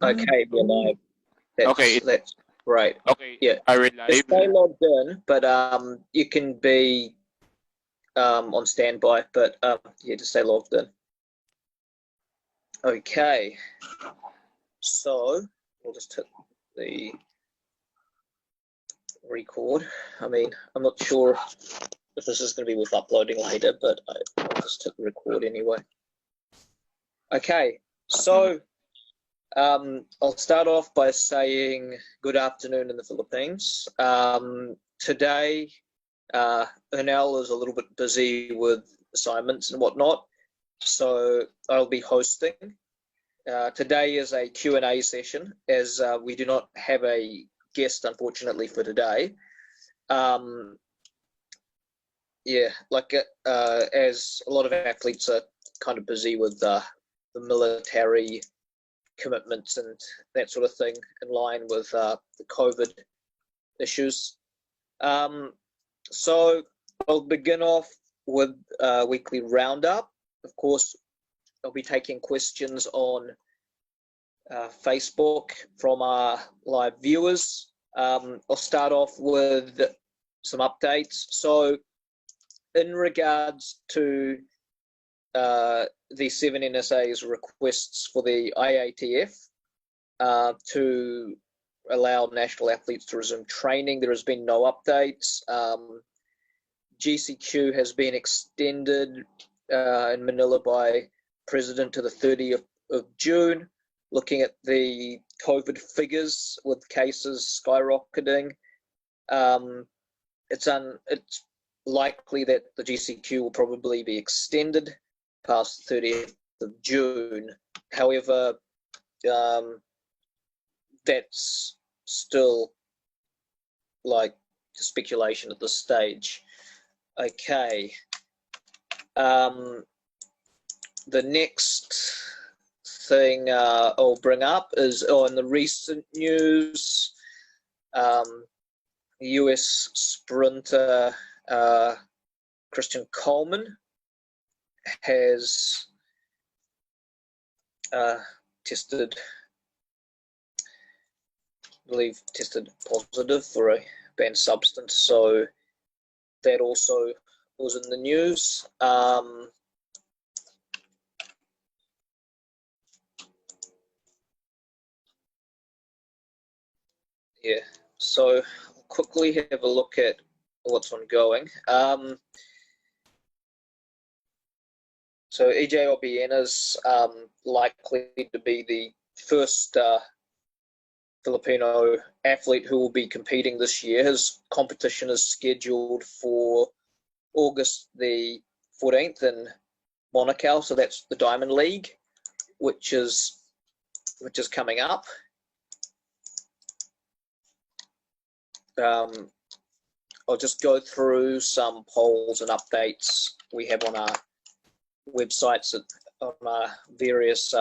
Okay, we're live. Okay, That's great. okay. Yeah, Are we just live? stay logged in, but you can be on standby, but yeah, just stay logged in. Okay, so we'll just hit the record. I mean, I'm not sure if this is going to be worth uploading later, but I'll just hit record anyway. Okay, so I'll start off by saying good afternoon in the Philippines. Today, Ernell is a little bit busy with assignments and whatnot, so I'll be hosting. Today is a Q&A session, as we do not have a guest, unfortunately, for today. Yeah, like as a lot of athletes are kind of busy with the military commitments and that sort of thing in line with the COVID issues. So I'll begin off with weekly roundup. Of course, I'll be taking questions on Facebook from our live viewers. I'll start off with some updates. So in regards to the 7 NSA's requests for the IATF to allow national athletes to resume training, there has been no updates. GCQ has been extended in Manila by President to the 30th of June, looking at the COVID figures with cases skyrocketing. It's likely that the GCQ will probably be extended past the 30th of June. However, that's still like speculation at this stage. Okay. The next thing I'll bring up is in the recent news, US sprinter Christian Coleman has tested positive for a banned substance, so that also was in the news. Yeah, so I'll quickly have a look at what's ongoing. So EJ Obiena's likely to be the first Filipino athlete who will be competing this year. His competition is scheduled for August the 14th in Monaco, so that's the Diamond League, which is coming up. I'll just go through some polls and updates we have on our websites, on our various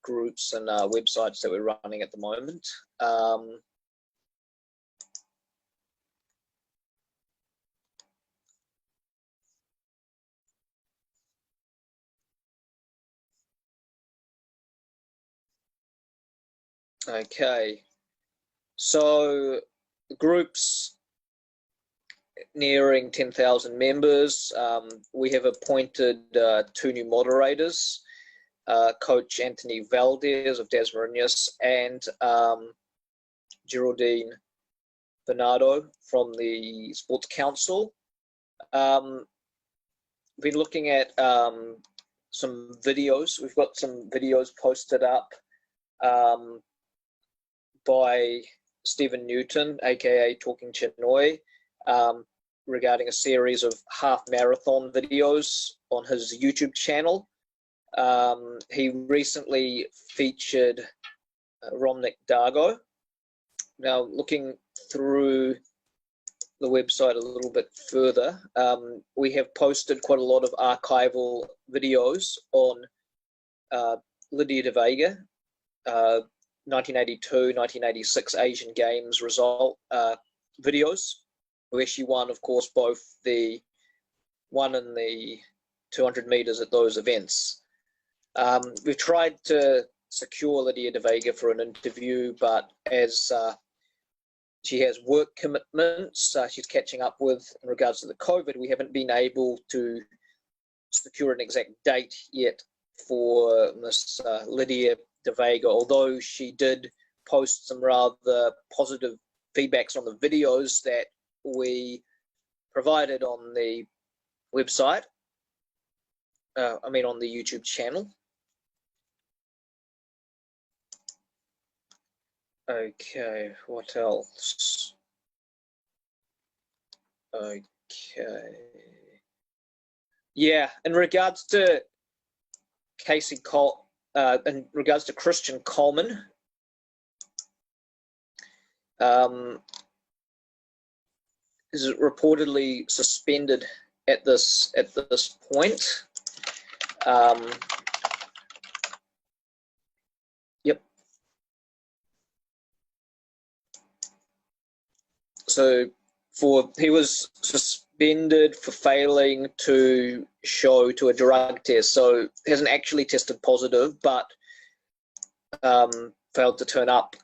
groups and websites that we're running at the moment. Okay, so groups nearing 10,000 members. We have appointed 2 new moderators, Coach Anthony Valdez of Dasmariñas and Geraldine Bernardo from the Sports Council. Been looking at some videos. We've got some videos posted up by Stephen Newton, aka Talking Chinoy, regarding a series of half marathon videos on his YouTube channel. He recently featured Romnick Dargo. Now, looking through the website a little bit further, we have posted quite a lot of archival videos on Lydia De Vega, 1982-1986 Asian Games result videos, where she won, of course, both the 1 and the 200 meters at those events. We've tried to secure Lydia De Vega for an interview, but as she has work commitments she's catching up with in regards to the COVID, we haven't been able to secure an exact date yet for Miss Lydia De Vega, although she did post some rather positive feedbacks on the videos that we provided on the website, on the YouTube channel. Okay, what else? Okay. Yeah, in regards to in regards to Christian Coleman, is reportedly suspended at this point. Yep. So he was suspended for failing to show to a drug test. So hasn't actually tested positive, but failed to turn up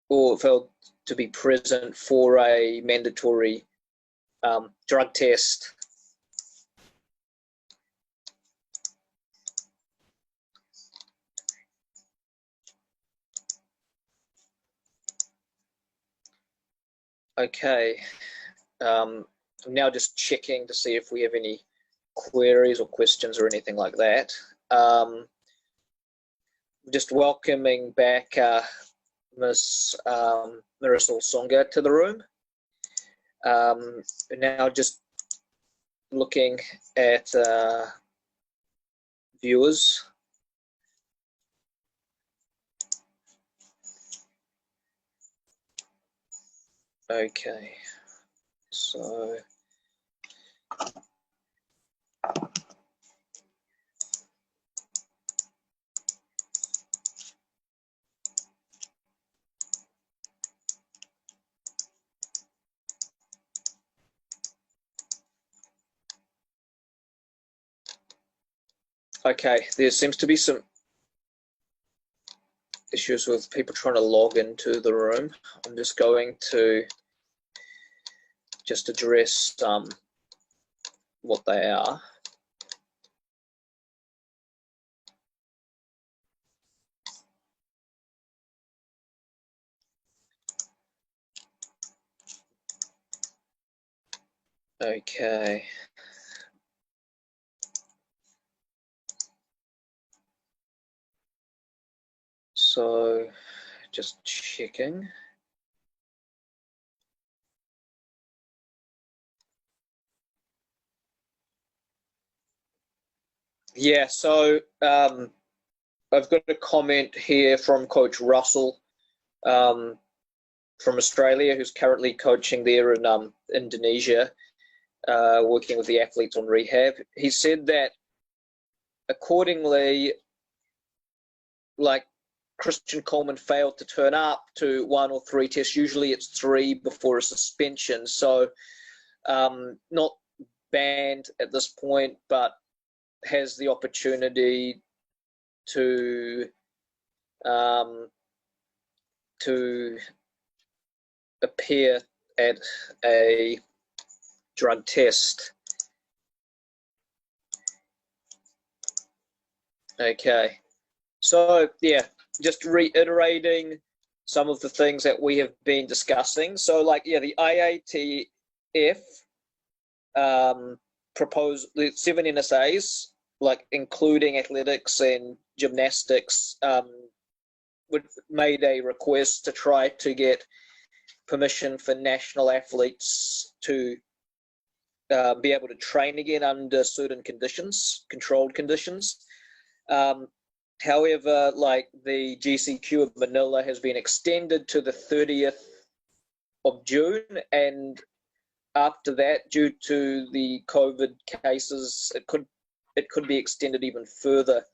or failed to be present for a mandatory drug test. Okay. I'm now just checking to see if we have any queries or questions or anything like that. Just welcoming back Ms. Marisol Songa to the room. Now just looking at viewers. Okay, so okay, there seems to be some issues with people trying to log into the room. I'm just going to address what they are. Okay. So just checking. Yeah, so I've got a comment here from Coach Russell from Australia, who's currently coaching there in Indonesia, working with the athletes on rehab. He said that accordingly, like Christian Coleman failed to turn up to 1 or 3 tests. Usually it's 3 before a suspension. So not banned at this point, but has the opportunity to appear at a drug test. Okay, so yeah, just reiterating some of the things that we have been discussing. So like, yeah, the IATF proposed the 7 NSAs, like including athletics and gymnastics, made a request to try to get permission for national athletes to be able to train again under certain conditions, controlled conditions. However, like the GCQ of Manila has been extended to the 30th of June, and after that, due to the COVID cases, it could be extended even further.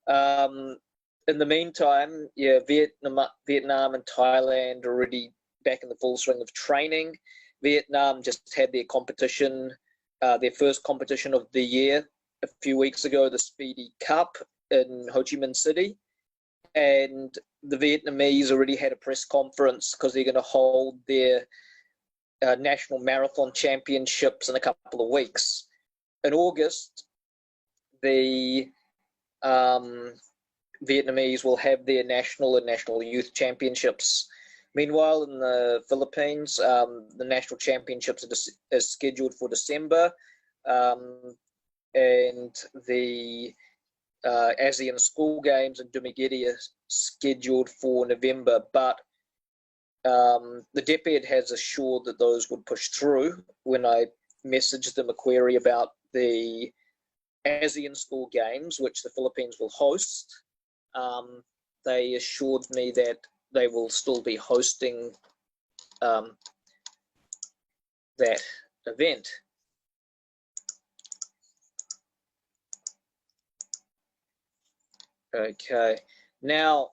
In the meantime, yeah, Vietnam and Thailand are already back in the full swing of training. Vietnam just had their competition, their first competition of the year a few weeks ago, the Speedy Cup in Ho Chi Minh City. and the Vietnamese already had a press conference because they're going to hold their national marathon championships in a couple of weeks. In August, the Vietnamese will have their national and national youth championships. Meanwhile, in the Philippines, the national championships are scheduled for December, and the ASEAN School Games in Dumaguete are scheduled for November, but the DEPED has assured that those would push through. When I messaged them a query about the ASEAN School Games, which the Philippines will host, they assured me that they will still be hosting that event. Okay. Now,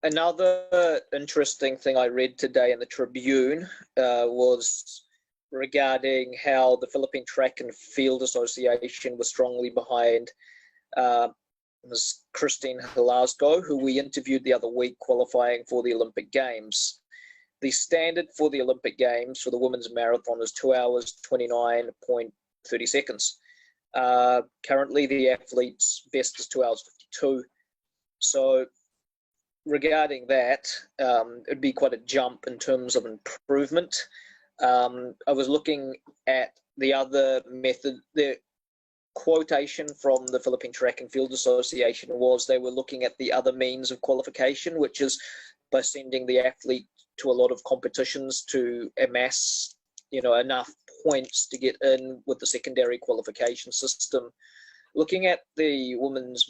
another interesting thing I read today in the Tribune was regarding how the Philippine Track and Field Association was strongly behind Ms. Christine Velasco, who we interviewed the other week qualifying for the Olympic Games. The standard for the Olympic Games for the women's marathon is 2 hours, 29.30 seconds. Currently, the athlete's best is 2 hours, 52. So regarding that, it'd be quite a jump in terms of improvement. I was looking at the other method. The quotation from the Philippine Track and Field Association was they were looking at the other means of qualification, which is by sending the athlete to a lot of competitions to amass, enough points to get in with the secondary qualification system. Looking at the women's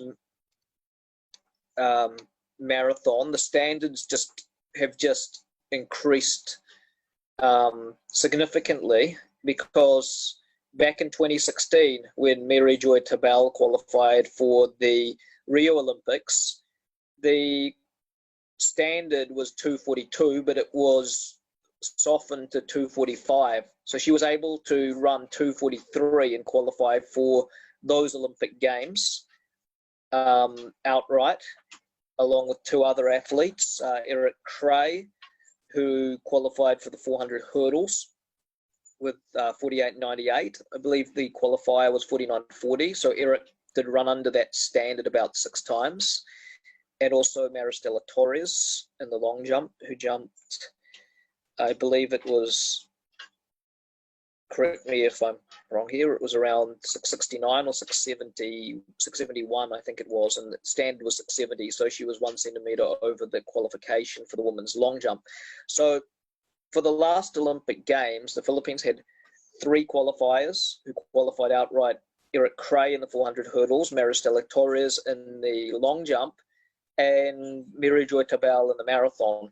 marathon, the standards have increased significantly, because back in 2016, when Mary Joy Tabal qualified for the Rio Olympics, the standard was 2:42, but it was softened to 2:45. So she was able to run 2:43 and qualify for those Olympic Games outright, along with two other athletes, Eric Cray, who qualified for the 400 hurdles with 48.98. I believe the qualifier was 49.40, so Eric did run under that standard about 6 times. And also Maristela Torres in the long jump, who jumped, I believe it was, correct me if I'm wrong here, it was around 669 or 670, 671, I think it was, and the standard was 670, so she was 1 centimeter over the qualification for the women's long jump. So for the last Olympic Games, the Philippines had 3 qualifiers who qualified outright: Eric Cray in the 400 hurdles, Maristela Torres in the long jump, and Mary Joy Tabal in the marathon.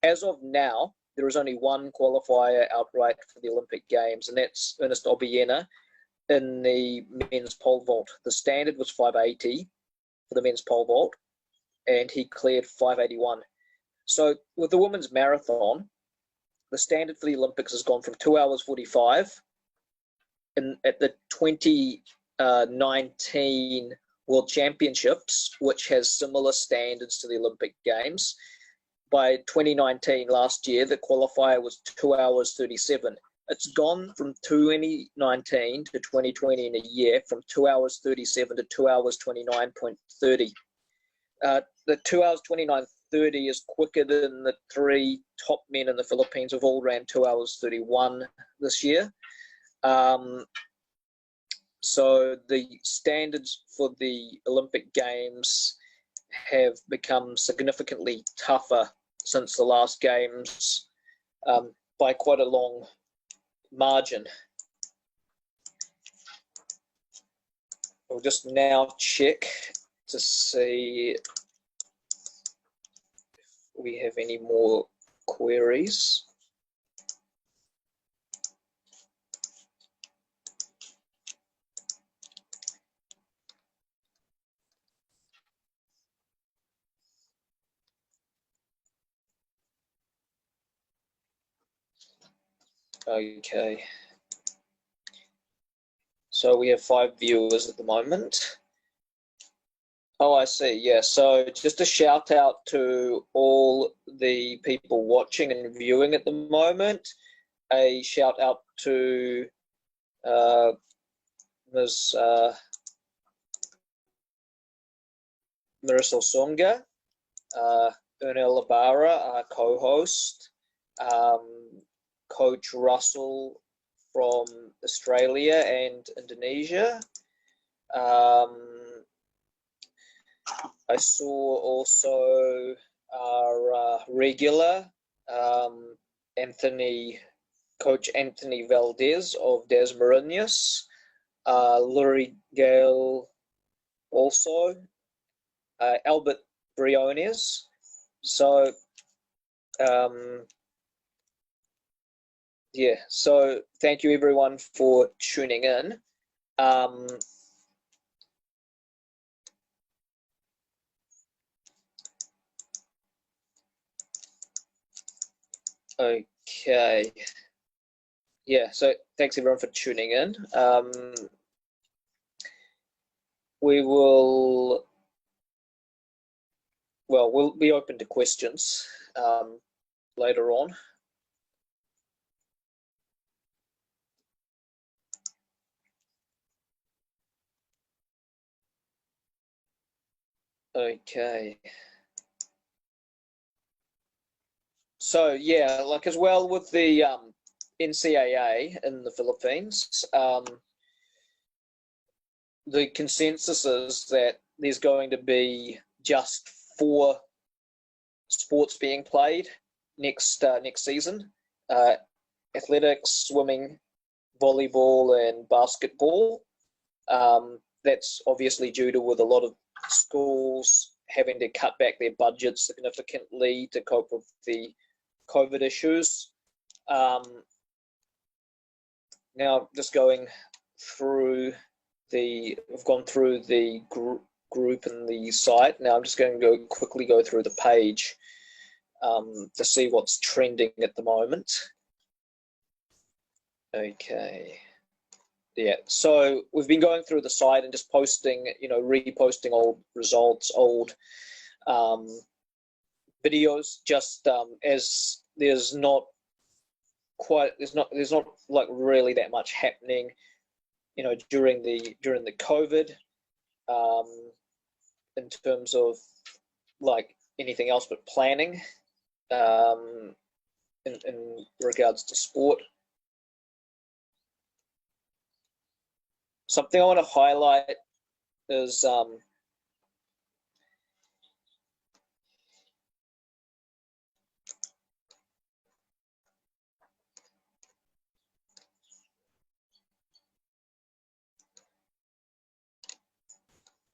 As of now, there is only 1 qualifier outright for the Olympic Games, and that's Ernest Obiena in the men's pole vault. The standard was 580 for the men's pole vault, and he cleared 581. So with the women's marathon, the standard for the Olympics has gone from 2 hours 45 at the 2019 World Championships, which has similar standards to the Olympic Games. By 2019, last year, the qualifier was 2 hours 37. It's gone from 2019 to 2020 in a year, from 2 hours 37 to 2 hours 29.30. The 2 hours 29.30 is quicker than the 3 top men in the Philippines, who've all ran 2 hours 31 this year. So the standards for the Olympic Games have become significantly tougher since the last Games, by quite a long margin. We'll just now check to see if we have any more queries. Okay. So we have 5 viewers at the moment. Oh, I see. Yeah. So just a shout out to all the people watching and viewing at the moment. A shout out to Ms. Marissa Songa, Ernel Labara, our co-host, Coach Russell from Australia and Indonesia. I saw also our regular Coach Anthony Valdez of Des Marinas, Lurie Gale also, Albert Briones. So, yeah, so thank you everyone for tuning in. Okay. Yeah, so thanks everyone for tuning in. We'll be open to questions later on. Okay. So yeah, like as well with the NCAA in the Philippines, the consensus is that there's going to be just 4 sports being played next season: athletics, swimming, volleyball, and basketball. That's obviously due to with a lot of schools having to cut back their budgets significantly to cope with the COVID issues. Now, just going through we've gone through the group and the site. Now I'm just going to quickly go through the page to see what's trending at the moment. Okay. Yeah, so we've been going through the site and just posting, reposting old results, old videos, just as there's not like really that much happening, during the COVID, in terms of like anything else but planning, in regards to sport. Something I want to highlight is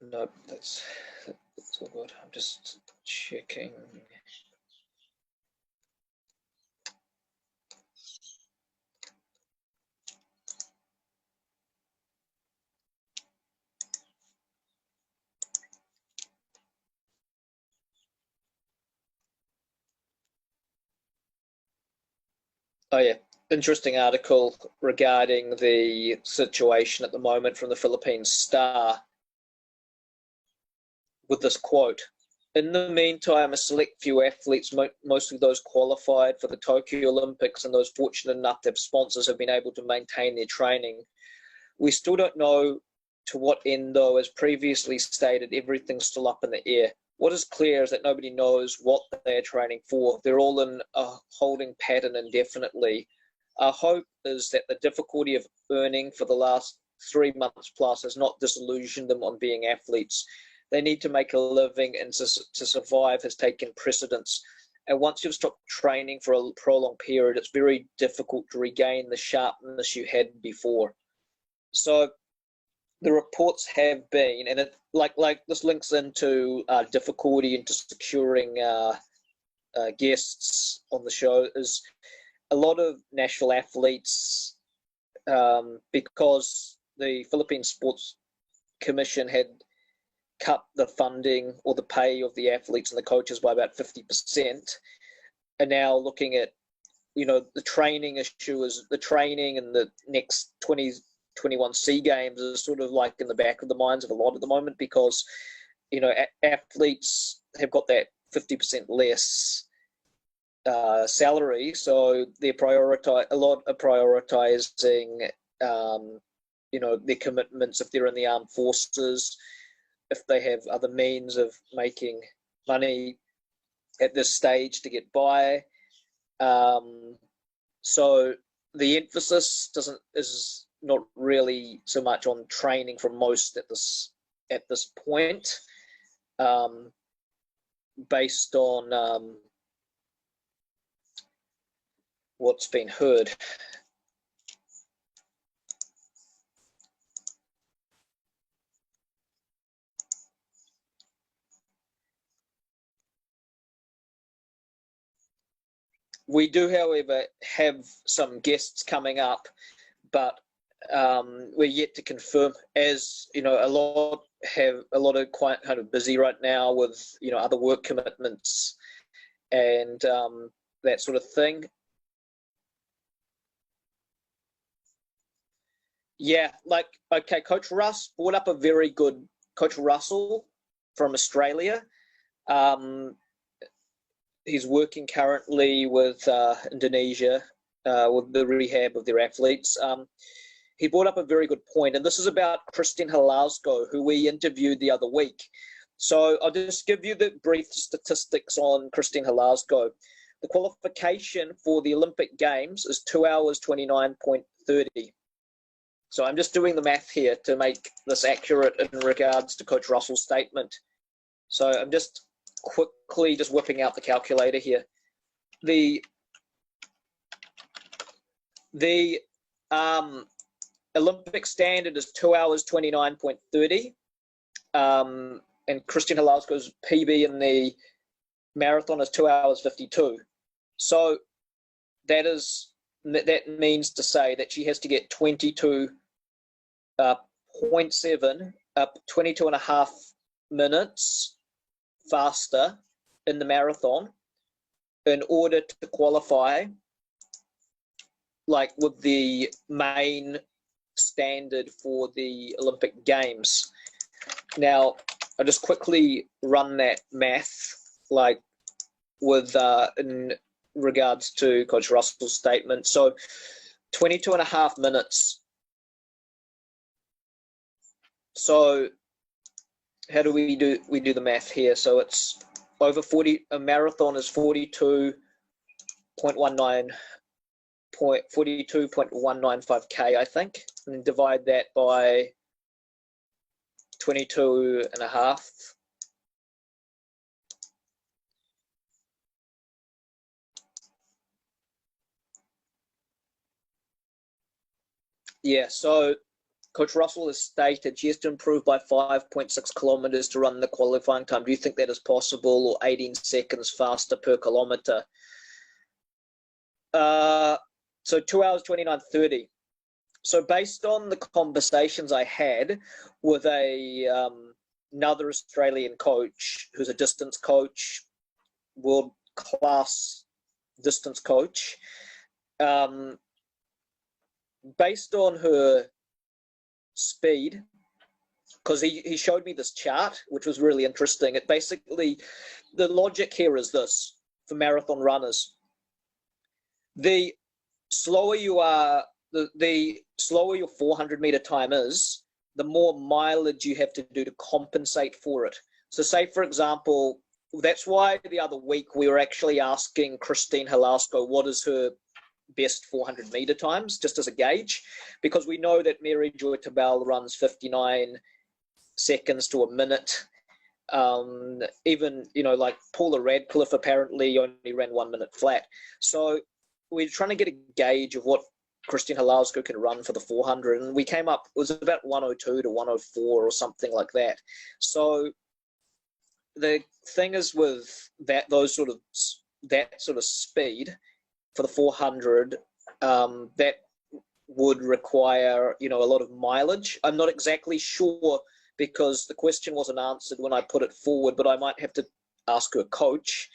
nope, that's all good. I'm just checking. Oh yeah, interesting article regarding the situation at the moment from the Philippine Star with this quote. In the meantime, a select few athletes, mostly those qualified for the Tokyo Olympics and those fortunate enough to have sponsors, have been able to maintain their training. We still don't know to what end, though. As previously stated, everything's still up in the air. What is clear is that nobody knows what they're training for. They're all in a holding pattern indefinitely. Our hope is that the difficulty of earning for the last 3 months plus has not disillusioned them on being athletes. They need to make a living, and to survive has taken precedence. And once you've stopped training for a prolonged period, it's very difficult to regain the sharpness you had before. So the reports have been, and it like this links into difficulty into securing guests on the show, is a lot of national athletes, because the Philippine Sports Commission had cut the funding or the pay of the athletes and the coaches by about 50%, are now looking at, the training issue is the training, and the next 2021 SEA Games is sort of like in the back of the minds of a lot at the moment, because athletes have got that 50% less salary, so they're prioritizing their commitments if they're in the armed forces, if they have other means of making money at this stage to get by. So the emphasis is not really so much on training for most at this point, based on what's been heard. We do, however, have some guests coming up, but we're yet to confirm. As you know, a lot are quite kind of busy right now with other work commitments and that sort of thing. Yeah, okay, Coach Russ brought up a very good Coach Russell from Australia. He's working currently with Indonesia with the rehab of their athletes. He brought up a very good point, and this is about Christine Halasco, who we interviewed the other week. So I'll just give you the brief statistics on Christine Halasco. The qualification for the Olympic Games is 2 hours 29.30. So I'm just doing the math here to make this accurate in regards to Coach Russell's statement. So I'm just quickly just whipping out the calculator here. The Olympic standard is 2 hours 29.30, and Christine Halasco's PB in the marathon is 2 hours 52. So that means to say that she has to get 22.7 up 22 and a half minutes faster in the marathon in order to qualify, like with the main standard for the Olympic Games. Now, I'll just quickly run that math, like with in regards to Coach Russell's statement. So 22 and a half minutes. So how do we do the math here? So it's over 40. A marathon is 42.195k, I think, and divide that by 22 and a half. Yeah, so Coach Russell has stated she has to improve by 5.6 kilometers to run the qualifying time. Do you think that is possible, or 18 seconds faster per kilometer? So 2 hours 29.30. So based on the conversations I had with another Australian coach who's a distance coach, world-class distance coach, based on her speed, because he showed me this chart, which was really interesting. It basically, the logic here is this for marathon runners: the slower you are, the slower your 400-meter time is, the more mileage you have to do to compensate for it. So say, for example, that's why the other week we were actually asking Christine Halasco what is her best 400-meter times, just as a gauge, because we know that Mary Joy Tabal runs 59 seconds to a minute. Even, like Paula Radcliffe apparently only ran 1 minute flat. So we're trying to get a gauge of what Christine Halasco can run for the 400, and we came up, it was about 102 to 104 or something like that. So the thing is with that sort of speed for the 400, that would require a lot of mileage. I'm not exactly sure, because the question wasn't answered when I put it forward, but I might have to ask her coach,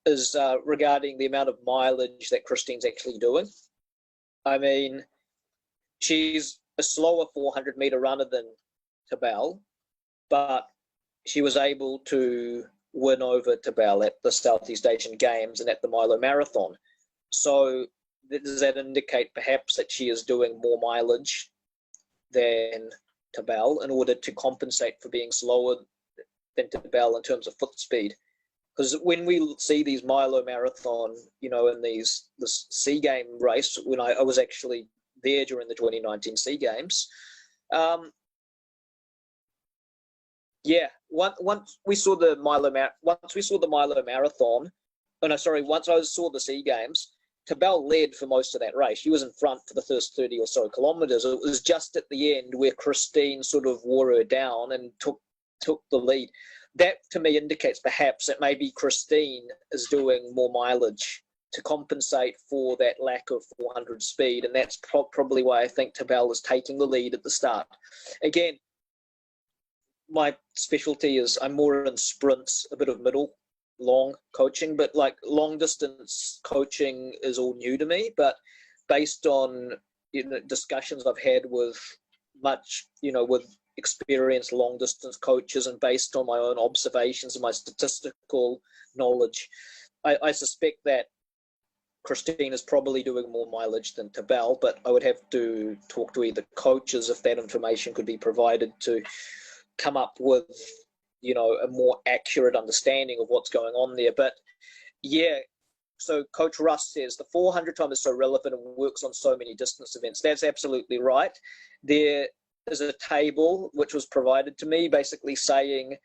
is regarding the amount of mileage that Christine's actually doing. I mean, she's a slower 400-meter runner than Tabal, but she was able to win over Tabel at the Southeast Asian Games and at the Milo Marathon. So does that indicate perhaps that she is doing more mileage than Tabel in order to compensate for being slower than Tabel in terms of foot speed? Because when we see these Milo Marathon, in this SEA Game race, when I was actually there during the 2019 SEA Games, once we saw the Milo Marathon, once I saw the SEA Games, Tabel led for most of that race. She was in front for the first 30 or so kilometers. It was just at the end where Christine sort of wore her down and took the lead. That to me indicates perhaps that maybe Christine is doing more mileage to compensate for that lack of 400 speed, and that's probably why I think Tabel is taking the lead at the start. Again, my specialty is I'm more in sprints, a bit of middle, long coaching, but like long distance coaching is all new to me. But based on discussions I've had with with experienced long distance coaches and based on my own observations and my statistical knowledge, I suspect that Christine is probably doing more mileage than Tabel, but I would have to talk to either coaches if that information could be provided to come up with a more accurate understanding of what's going on there. But yeah, so Coach Russ says the 400 time is so relevant and works on so many distance events. That's absolutely right. There is a table which was provided to me basically saying,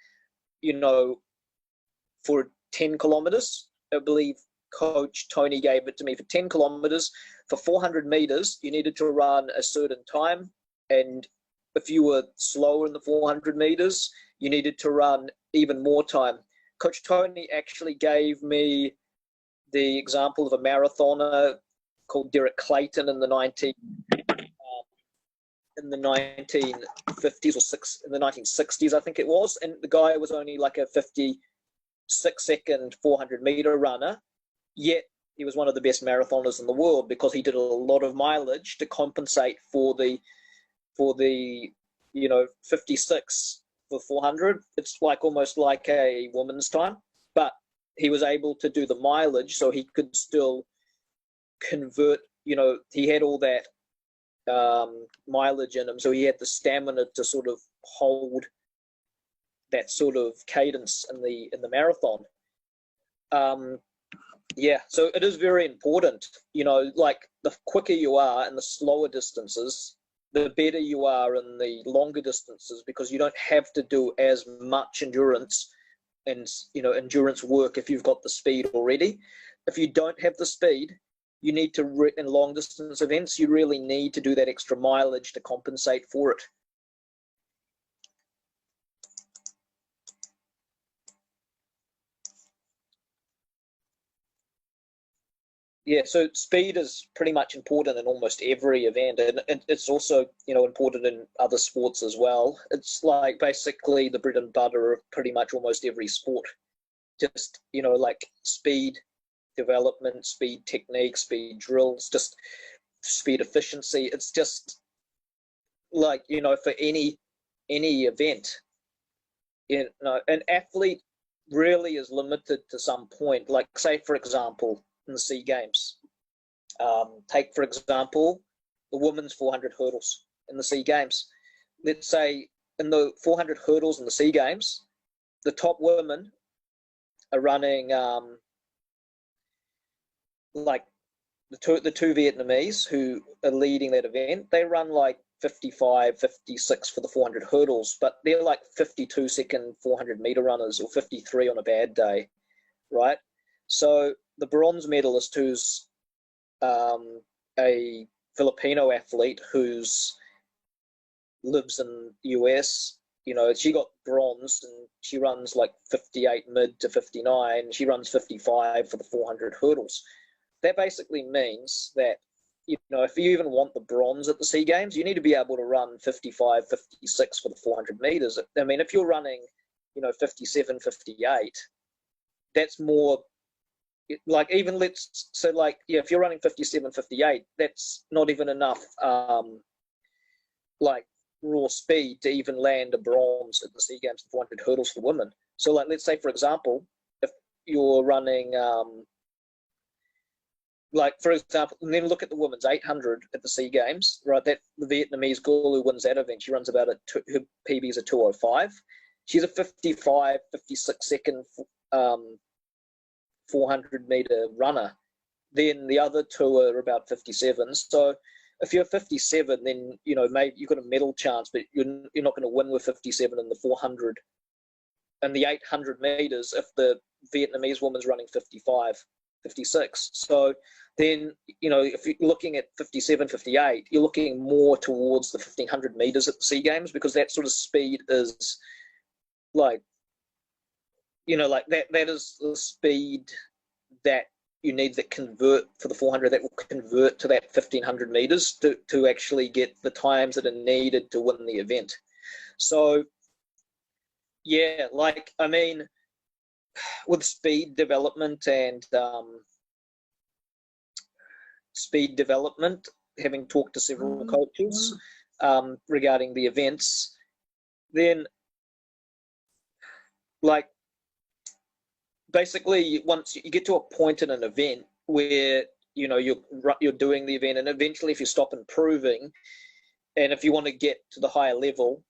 for 10 kilometers, I believe Coach Tony gave it to me, for 10 kilometers, for 400 meters, you needed to run a certain time. And if you were slower in the 400 meters, you needed to run even more time. Coach Tony actually gave me the example of a marathoner called Derek Clayton in the 1950s or in the 1960s, I think it was. And the guy was only like a 56-second 400-meter runner, yet he was one of the best marathoners in the world because he did a lot of mileage to compensate for the 56 for 400. It's like almost like a woman's time, but he was able to do the mileage so he could still convert. He had all that mileage in him, so he had the stamina to sort of hold that sort of cadence in the marathon. So it is very important. Like the quicker you are in the slower distances, the better you are in the longer distances, because you don't have to do as much endurance and endurance work if you've got the speed already. If you don't have the speed, you need to in long distance events, you really need to do that extra mileage to compensate for it. Yeah, so speed is pretty much important in almost every event, and it's also important in other sports as well. It's like basically the bread and butter of pretty much almost every sport. Just like speed development, speed technique, speed drills, just speed efficiency. It's just like for any event, an athlete really is limited to some point. Like say for example, in the SEA Games. Take, for example, the women's 400 hurdles in the SEA Games. Let's say in the 400 hurdles in the SEA Games, the top women are running like the two Vietnamese who are leading that event. They run like 55, 56 for the 400 hurdles, but they're like 52-second 400-meter runners or 53 on a bad day, right? So the bronze medalist, who's a Filipino athlete who's lives in the US, she got bronze and she runs like 58 mid to 59. She runs 55 for the 400 hurdles. That basically means that, if you even want the bronze at the SEA Games, you need to be able to run 55, 56 for the 400 meters. I mean, if you're running, 57, 58, that's more. Like even if you're running 57, 58, that's not even enough raw speed to even land a bronze at the SEA Games 400 hurdles for women. So, like, let's say, for example, if you're running, like, for example, and then look at the women's 800 at the SEA Games, right? That the Vietnamese girl who wins that event, she runs about her PB is a 2:05. She's a 55, 56 second 400 meter runner. Then the other two are about 57. So if you're 57, then, you know, maybe you've got a medal chance, but you're not going to win with 57 in the 400 and the 800 meters if the Vietnamese woman's running 55, 56. So then, you know, if you're looking at 57, 58, you're looking more towards the 1500 meters at the SEA Games, because that sort of speed is like, you know, like that is the speed that you need that convert for the 400, that will convert to that 1500 meters to actually get the times that are needed to win the event. So, yeah, like, I mean, with speed development and having talked to several coaches regarding the events, then, like, basically, once you get to a point in an event where, you know, you're doing the event, and eventually if you stop improving, and if you want to get to the higher level,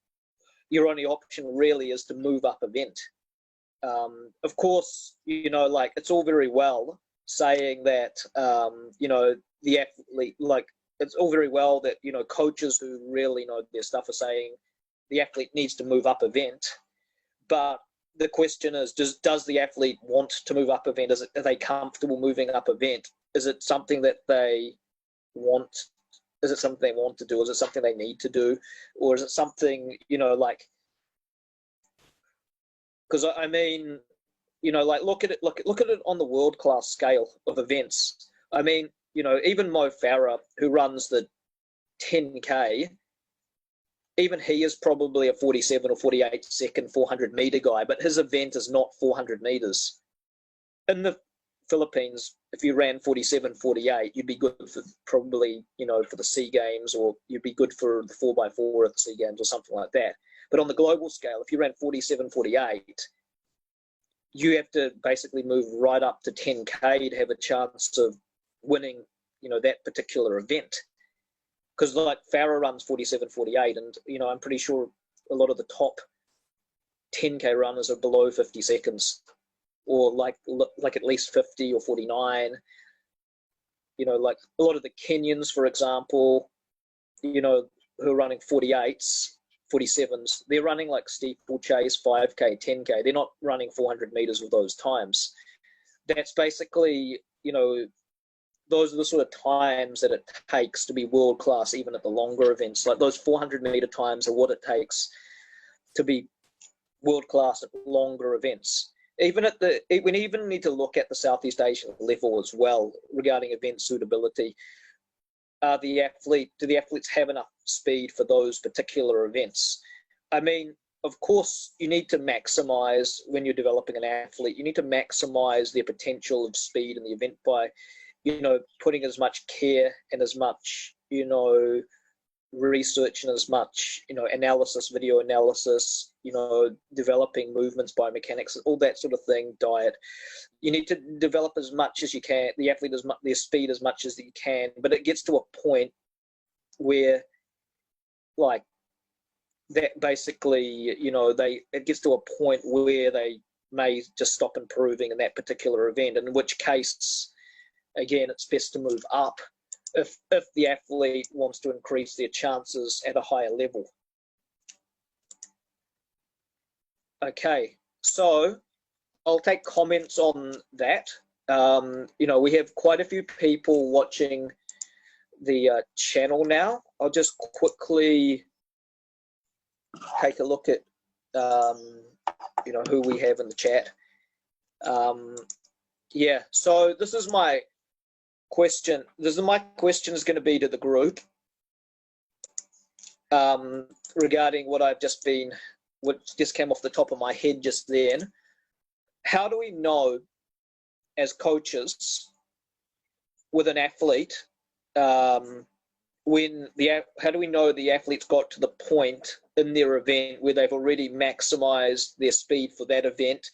your only option really is to move up event. Of course, you know, like, it's all very well saying that, you know, the athlete, like, it's all very well that, you know, coaches who really know their stuff are saying the athlete needs to move up event, but the question is, does the athlete want to move up event? Are they comfortable moving up event? Is it something that they want? Is it something they want to do? Is it something they need to do? Or is it something, you know, like, because I mean, you know, like, look at it on the world class scale of events. I mean, you know, even Mo Farah, who runs the 10K, even he is probably a 47 or 48 second 400 meter guy, but his event is not 400 meters. In the Philippines, if you ran 47, 48, you'd be good for probably, you know, for the SEA Games, or you'd be good for the 4x4 at the SEA Games or something like that. But on the global scale, if you ran 47, 48, you have to basically move right up to 10K to have a chance of winning, you know, that particular event. Because, like, Farah runs 47, 48, and, you know, I'm pretty sure a lot of the top 10K runners are below 50 seconds, or like at least 50 or 49. You know, like a lot of the Kenyans, for example, you know, who are running 48s, 47s, they're running like steeplechase, 5K, 10K. They're not running 400 meters with those times. That's basically, you know, those are the sort of times that it takes to be world class, even at the longer events. Like, those 400 meter times are what it takes to be world class at longer events. We even need to look at the Southeast Asian level as well regarding event suitability. Do the athletes have enough speed for those particular events? I mean, of course, you need to maximize, when you're developing an athlete, you need to maximize their potential of speed in the event by, you know, putting as much care and as much, you know, research and as much, you know, analysis, video analysis, you know, developing movements, biomechanics, all that sort of thing, diet. You need to develop as much as you can, the athlete, their speed as much as you can, but it gets to a point where, like, that basically, you know, it gets to a point where they may just stop improving in that particular event, in which case, again, it's best to move up if the athlete wants to increase their chances at a higher level. Okay, so I'll take comments on that. You know, we have quite a few people watching the channel now. I'll just quickly take a look at, you know, who we have in the chat. Yeah, so this is my question. My question is going to be to the group regarding what just came off the top of my head just then. How do we know, as coaches, with an athlete, how do we know the athletes got to the point in their event where they've already maximized their speed for that event,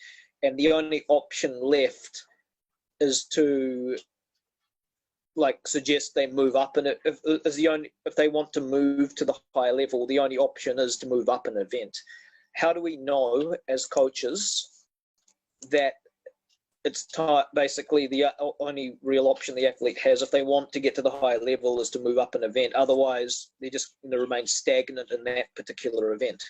and the only option left is to suggest they move up, and if they want to move to the higher level, the only option is to move up an event. How do we know as coaches that it's basically the only real option the athlete has if they want to get to the higher level is to move up an event? Otherwise, they just remain stagnant in that particular event.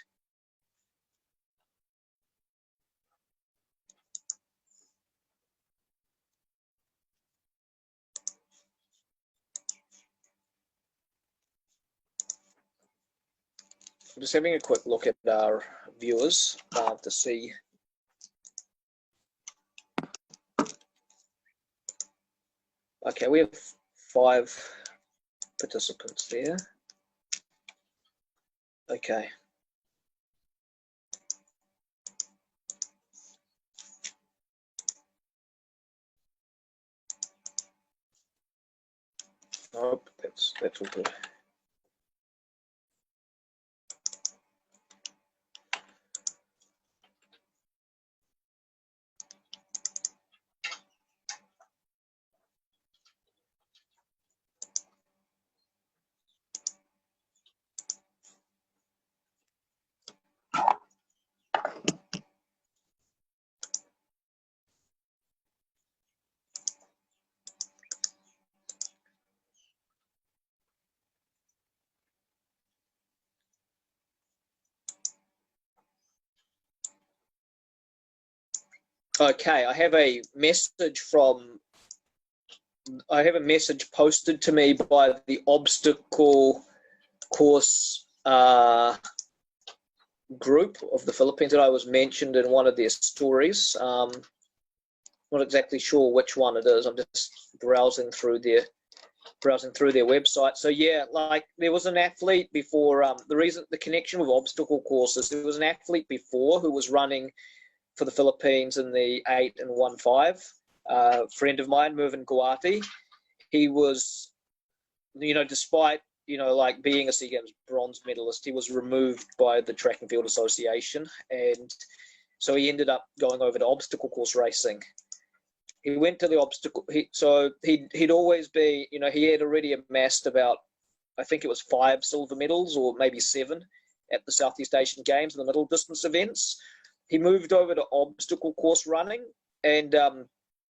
I'm just having a quick look at our viewers to see. Okay, we have 5 participants there. Okay. Nope, that's all good. Okay, I have a message posted to me by the obstacle course group of the Philippines that I was mentioned in one of their stories. Not exactly sure which one it is. I'm just browsing through their website. So yeah, there was an athlete before. The connection with obstacle courses, there was an athlete before who was running for the Philippines in the 8 and 1.5. Friend of mine, Marvin Gawati. He was, despite being a SEA Games bronze medalist, he was removed by the Track and Field Association, and so he ended up going over to obstacle course racing. He went to the obstacle. He'd always be, he had already amassed about, I think it was 5 silver medals or maybe 7 at the Southeast Asian Games in the middle distance events. He moved over to obstacle course running, and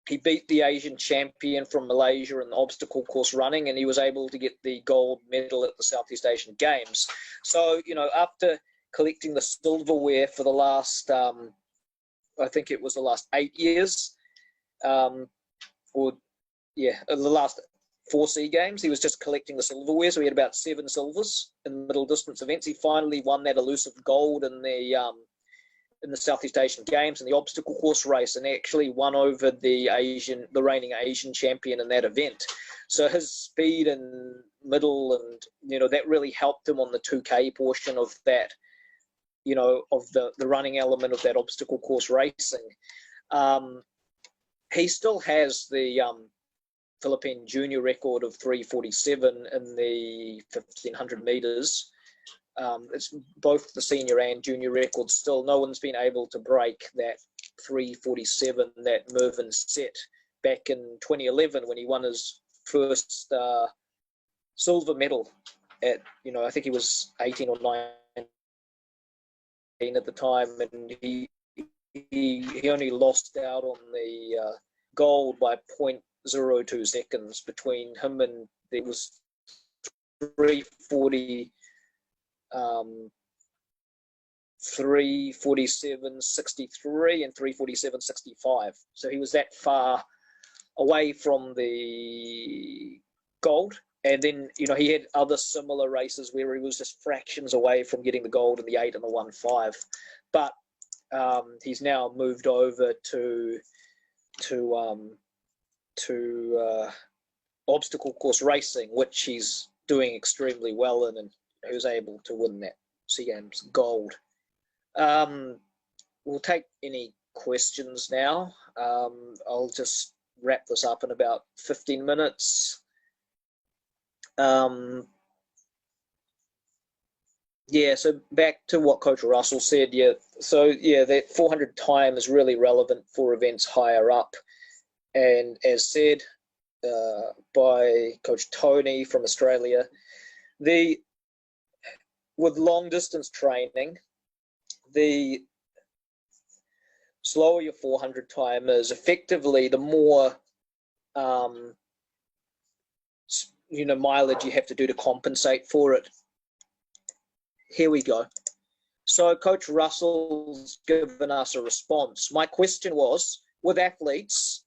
he beat the Asian champion from Malaysia in obstacle course running, and he was able to get the gold medal at the Southeast Asian Games. So, after collecting the silverware for the last, I think it was the last 8 years, the last 4 SEA Games, he was just collecting the silverware. So he had about 7 silvers in the middle distance events. He finally won that elusive gold in the Southeast Asian Games in the obstacle course race, and actually won over the reigning Asian champion in that event. So his speed and middle, and that really helped him on the 2K portion of that, of the running element of that obstacle course racing. He still has the Philippine junior record of 3:47 in the 1500 meters. It's both the senior and junior records still. No one's been able to break that 3:47 that Mervyn set back in 2011 when he won his first silver medal at, I think he was 18 or 19 at the time, and he only lost out on the gold by 0.02 seconds between him, and there was 3:40. 3:47.63 and 3:47.65. So he was that far away from the gold. And then, he had other similar races where he was just fractions away from getting the gold in the 8 and the 1.5. But he's now moved over to obstacle course racing, which he's doing extremely well in, and he was able to win that SEA Games gold. We'll take any questions now. I'll just wrap this up in about 15 minutes. Yeah, so back to what Coach Russell said, yeah. So, yeah, that 400 time is really relevant for events higher up. And as said by Coach Tony from Australia, with long distance training, the slower your 400 time is, effectively, the more mileage you have to do to compensate for it. Here we go. So Coach Russell's given us a response. My question was, with athletes,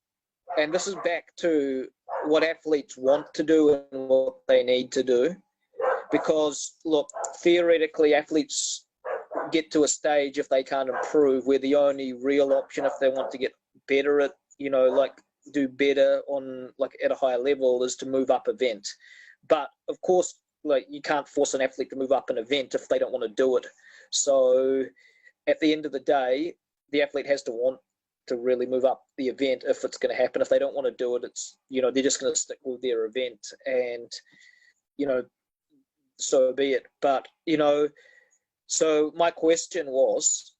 and this is back to what athletes want to do and what they need to do, because, look, theoretically, athletes get to a stage, if they can't improve, where the only real option, if they want to get better at, do better on, at a higher level, is to move up event. But, of course, you can't force an athlete to move up an event if they don't want to do it. So at the end of the day, the athlete has to want to really move up the event if it's going to happen. If they don't want to do it, it's, they're just going to stick with their event, and, so be it. But, so my question was,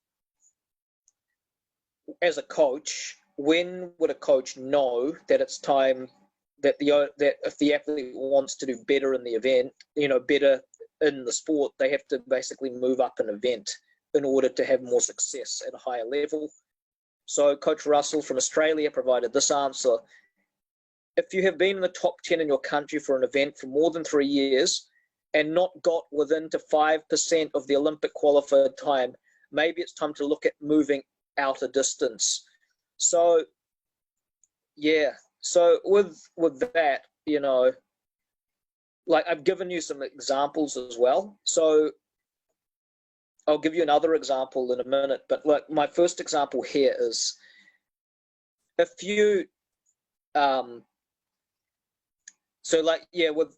as a coach, when would a coach know that it's time that if the athlete wants to do better in the event, better in the sport, they have to basically move up an event in order to have more success at a higher level? So Coach Russell from Australia provided this answer. If you have been in the top 10 in your country for an event for more than 3 years and not got within to 5% of the Olympic qualified time, maybe it's time to look at moving out a distance. So, yeah. So with that, I've given you some examples as well. So I'll give you another example in a minute. But my first example here is, if you,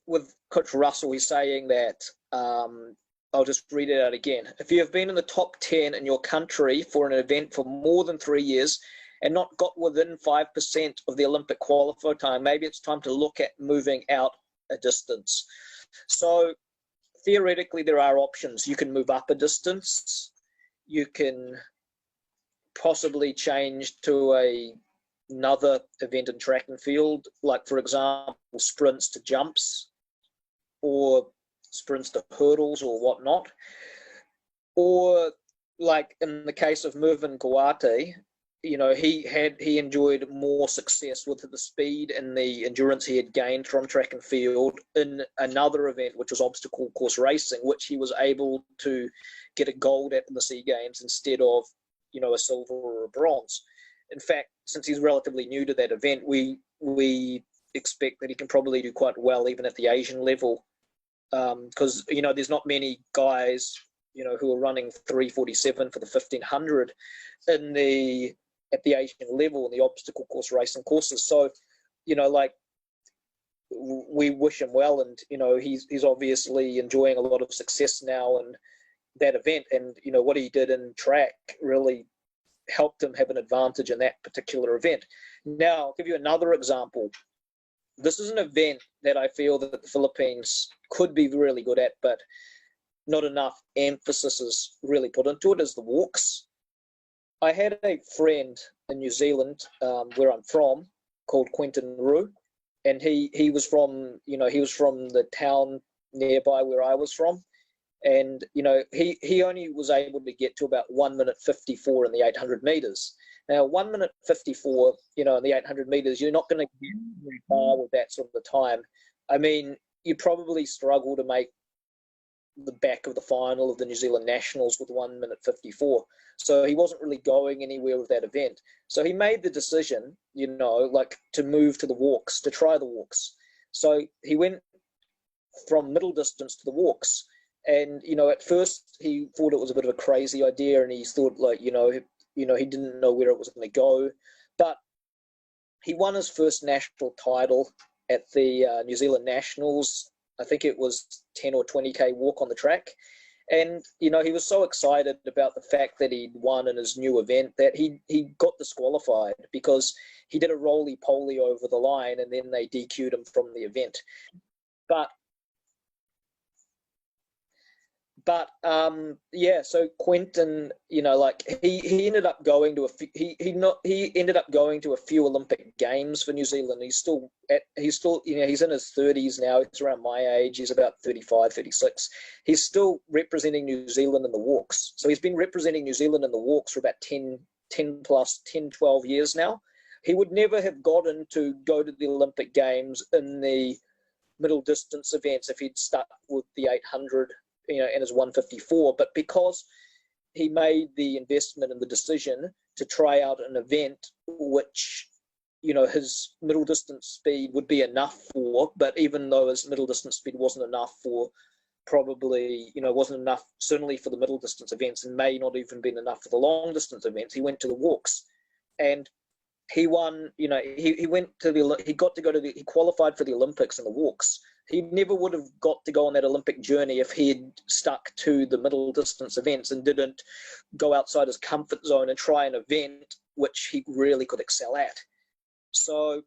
with Coach Russell, he's saying that, I'll just read it out again. If you have been in the top 10 in your country for an event for more than 3 years and not got within 5% of the Olympic qualifier time, maybe it's time to look at moving out a distance. So theoretically, there are options. You can move up a distance. You can possibly change to another event in track and field, like, for example, sprints to jumps, or sprints to hurdles or whatnot. Or, like in the case of Marvin Gawati, he enjoyed more success with the speed and the endurance he had gained from track and field in another event, which was obstacle course racing, which he was able to get a gold at in the SEA Games instead of, a silver or a bronze. In fact, since he's relatively new to that event, we expect that he can probably do quite well even at the Asian level, because there's not many guys who are running 3:47 for the 1500 at the Asian level in the obstacle course racing courses. So, we wish him well, and he's obviously enjoying a lot of success now in that event, and what he did in track really helped him have an advantage in that particular event. Now, I'll give you another example. This is an event that I feel that the Philippines could be really good at, but not enough emphasis is really put into it, is the walks. I had a friend in New Zealand, where I'm from, called Quentin Rue, and he was from the town nearby where I was from, and he only was able to get to about 1 minute 54 in the 800 meters. Now, 1 minute 54, in the 800 meters, you're not going to get very far with that sort of time. I mean, you probably struggle to make the back of the final of the New Zealand Nationals with 1 minute 54. So he wasn't really going anywhere with that event. So he made the decision, to move to the walks, to try the walks. So he went from middle distance to the walks. And, at first he thought it was a bit of a crazy idea, and he thought, he didn't know where it was going to go. But he won his first national title at the New Zealand Nationals. I think it was 10 or 20K walk on the track. And, he was so excited about the fact that he'd won in his new event that he got disqualified because he did a roly-poly over the line, and then they DQ'd him from the event. But But yeah, so Quentin, you know, like he ended up going to he ended up going to a few Olympic Games for New Zealand. He's still you know, he's in his 30s now. He's around my age. He's about 35, 36. He's still representing New Zealand in the walks. So he's been representing New Zealand in the walks for about 10 plus 10, 12 years now. He would never have gotten to go to the Olympic Games in the middle distance events if he'd stuck with the 800, you know, and his 154. But because he made the investment and the decision to try out an event which, you know, his middle distance speed would be enough for, but even though his middle distance speed wasn't enough for, probably, you know, wasn't enough certainly for the middle distance events, and may not even been enough for the long distance events, he went to the walks. And he won, you know, he went to he qualified for the Olympics in the walks. He never would have got to go on that Olympic journey if he had stuck to the middle distance events and didn't go outside his comfort zone and try an event which he really could excel at. So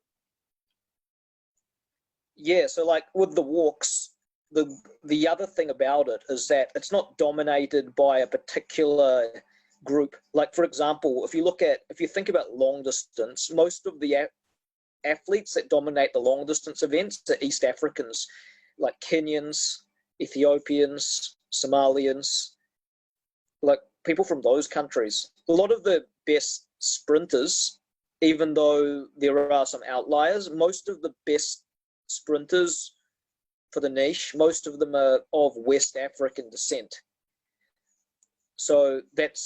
yeah, so like with the walks, the other thing about it is that it's not dominated by a particular group. Like, for example, if you think about long distance, most of the athletes that dominate the long distance events are East Africans, like Kenyans, Ethiopians, Somalians, like people from those countries. A lot of the best sprinters, even though there are some outliers, most of the best sprinters for the niche, most of them are of West African descent. So that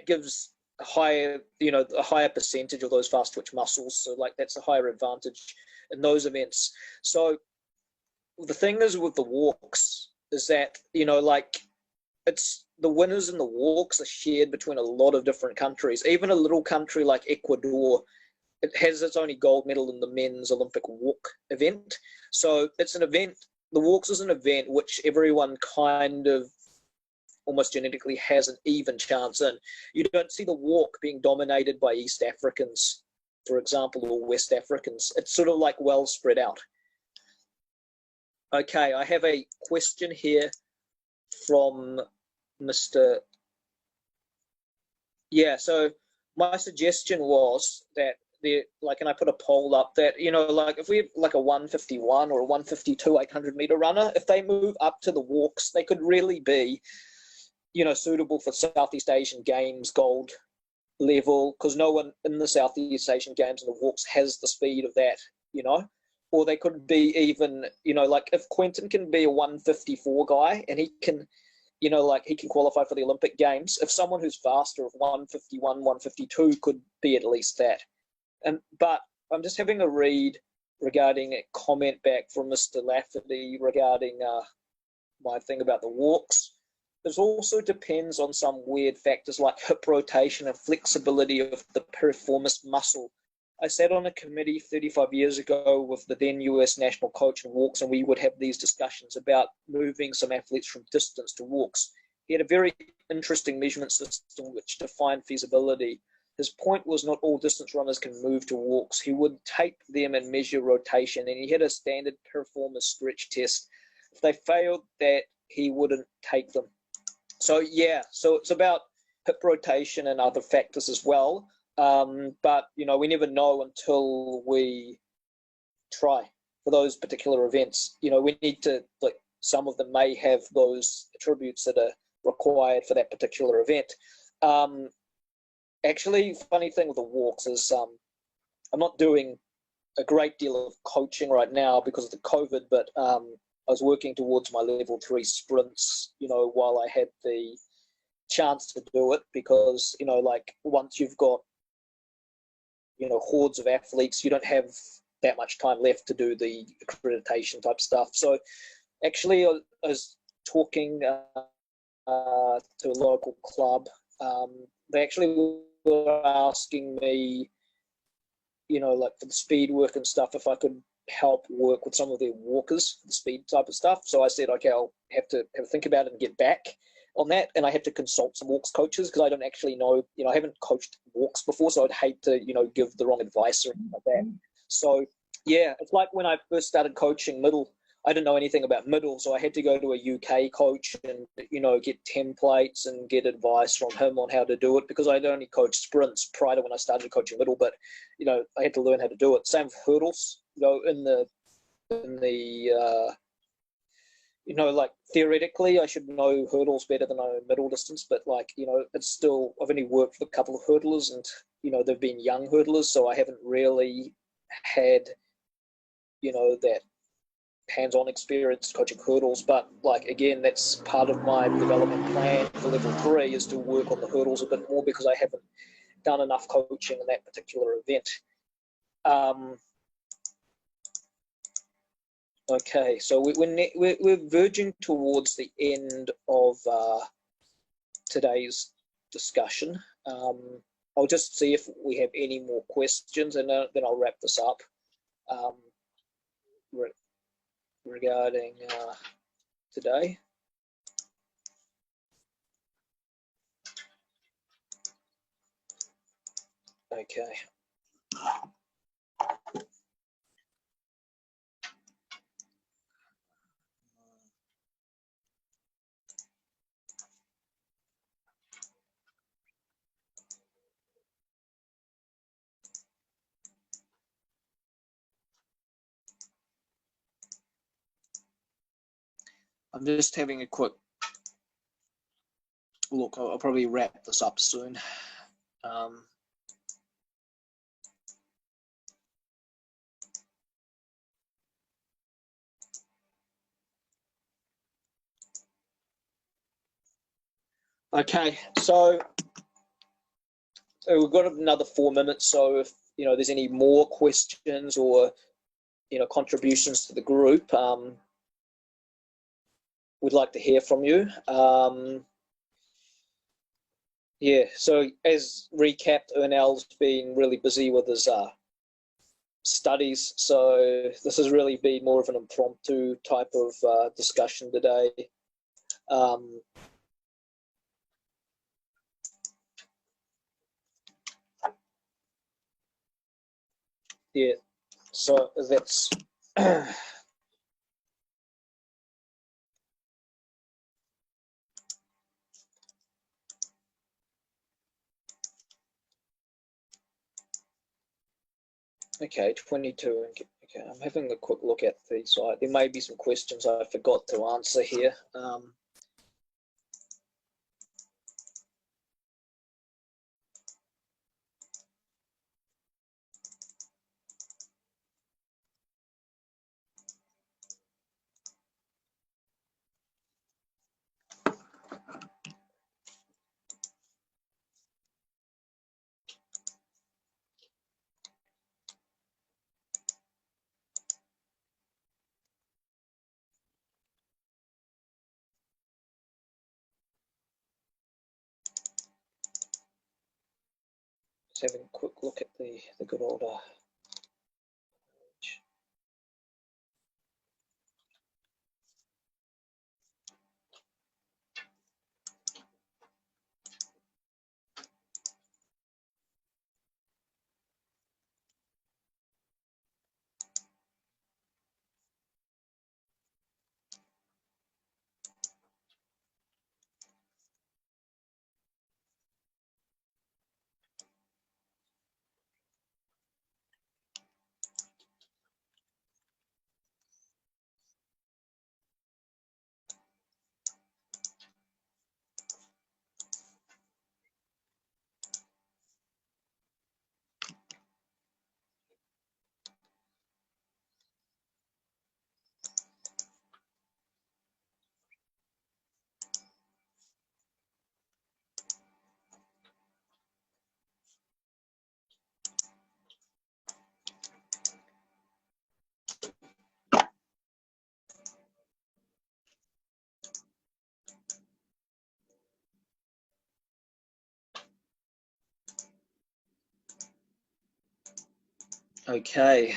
gives a higher percentage of those fast twitch muscles. So like that's a higher advantage in those events. So the thing is with the walks is that, you know, like it's the winners in the walks are shared between a lot of different countries. Even a little country like Ecuador, it has its only gold medal in the men's Olympic walk event. So it's an event, the walks is an event which everyone kind of almost genetically has an even chance in. You don't see the walk being dominated by East Africans, for example, or West Africans. It's sort of like well spread out. Okay, I have a question here from Mr. Yeah, so my suggestion was that and I put a poll up that, you know, like if we have like a 151 or a 152 800 meter runner, if they move up to the walks, they could really be, you know, suitable for Southeast Asian Games gold level, because no one in the Southeast Asian Games and the walks has the speed of that, you know. Or they could be even, you know, like if Quentin can be a 154 guy and he can, you know, like he can qualify for the Olympic Games, if someone who's faster of 151, 152 could be at least that. But I'm just having a read regarding a comment back from Mr. Lafferty regarding my thing about the walks. This also depends on some weird factors like hip rotation and flexibility of the piriformis muscle. I sat on a committee 35 years ago with the then US national coach in walks, and we would have these discussions about moving some athletes from distance to walks. He had a very interesting measurement system which defined feasibility. His point was not all distance runners can move to walks. He would tape them and measure rotation, and he had a standard piriformis stretch test. If they failed that, he wouldn't take them. So yeah, so it's about hip rotation and other factors as well. But, you know, we never know until we try for those particular events. You know, we need to, like, some of them may have those attributes that are required for that particular event. Actually, funny thing with the walks is I'm not doing a great deal of coaching right now because of the COVID, but I was working towards my level 3 sprints, you know, while I had the chance to do it, because, you know, like once you've got, you know, hordes of athletes, you don't have that much time left to do the accreditation type stuff. So actually I was talking to a local club. They actually were asking me, you know, like for the speed work and stuff, if I could help work with some of their walkers, the speed type of stuff. So I said, okay, I'll have to think about it and get back on that. And I had to consult some walks coaches because I don't actually know, you know, I haven't coached walks before, so I'd hate to, you know, give the wrong advice or anything like that. So yeah, it's like when I first started coaching middle, I didn't know anything about middle, so I had to go to a UK coach and, you know, get templates and get advice from him on how to do it, because I'd only coached sprints prior to when I started coaching middle, but, you know, I had to learn how to do it. Same with hurdles, you know, in the you know, like theoretically, I should know hurdles better than I know middle distance, but like, you know, it's still, I've only worked with a couple of hurdlers and, you know, they've been young hurdlers, so I haven't really had, you know, that hands-on experience coaching hurdles. But like, again, that's part of my development plan for level 3 is to work on the hurdles a bit more, because I haven't done enough coaching in that particular event. Okay, so we're verging towards the end of today's discussion. I'll just see if we have any more questions, and then I'll wrap this up regarding today. Okay. I'm just having a quick look. I'll probably wrap this up soon. Okay, so we've got another 4 minutes. So if, you know, there's any more questions or, you know, contributions to the group, we'd like to hear from you. Yeah, so as recapped, Ernal's been really busy with his studies, so this has really been more of an impromptu type of discussion today. Yeah, so that's okay, 22. Okay, I'm having a quick look at the site. There may be some questions I forgot to answer here. Just having a quick look at the good old Okay.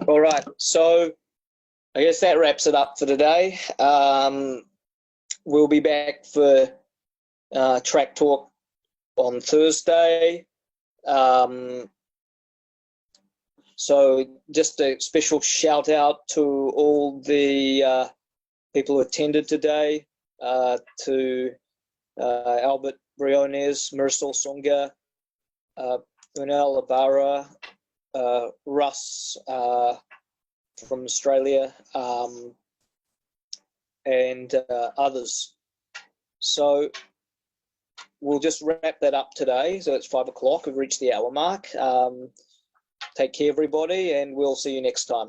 All right. So I guess that wraps it up for today. We'll be back for track talk on Thursday. So just a special shout out to all the people who attended today, to Albert Briones, Marisol Songa, Unal Labara, Russ from Australia, and others. So we'll just wrap that up today. So it's 5 o'clock. We've reached the hour mark. Take care, everybody, and we'll see you next time.